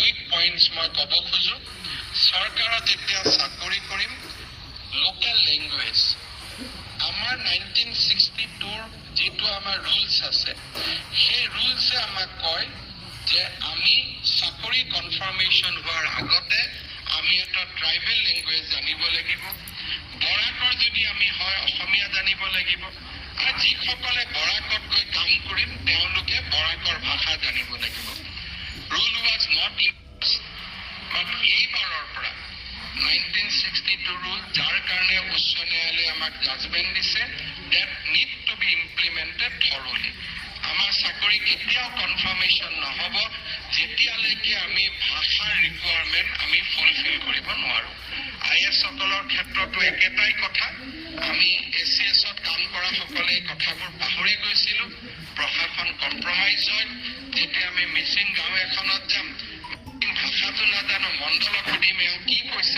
Quick points মই ক'ব খোজোঁ। চৰকাৰত যেতিয়া চাকৰি কৰিম, লোকেল লেংগুৱেজ আমাৰ 1962ৰ যিটো আমাৰ ৰুলছ আছে, সেই ৰুলছে আমাক কয় যে আমি চাকৰি কনফাৰ্মেশ্যন হোৱাৰ আগতে আমি এটা ট্ৰাইবেল লেংগুৱেজ জানিব লাগিব। বৰাকৰ যদি আমি হয় অসমীয়া জানিব লাগিব, আৰু যিসকলে বৰাকত গৈ কাম কৰিম তেওঁলোকে বৰাকৰ ভাষা জানিব লাগিব। ৰুল ৱাজ নট বাট এইবাৰৰ পৰা 1962 ৰুল, যাৰ কাৰণে উচ্চ ন্যায়ালয়ে আমাক জাজমেণ্ট দিছে, that need to be implemented thoroughly. আমাৰ চাকৰি কেতিয়াও কনফাৰ্মেশ্যন নহ'ব যেতিয়ালৈকে আমি ভাষাৰ ৰিকুৱাৰমেণ্ট আমি ফুলফিল কৰিব নোৱাৰোঁ। IAS সকলৰ ক্ষেত্ৰতো একেটাই কথা। আমি ACS-ত কাম কৰা সকলে এই কথাবোৰ পাহৰি গৈছিলোঁ। প্ৰশাসন কম্প্ৰমাইজ হয়। যেতিয়া আমি মিচিং গাঁও এখনত যাম, ভাষাটো নাজানো, মণ্ডলক সুধিম এওঁ কি কৈছে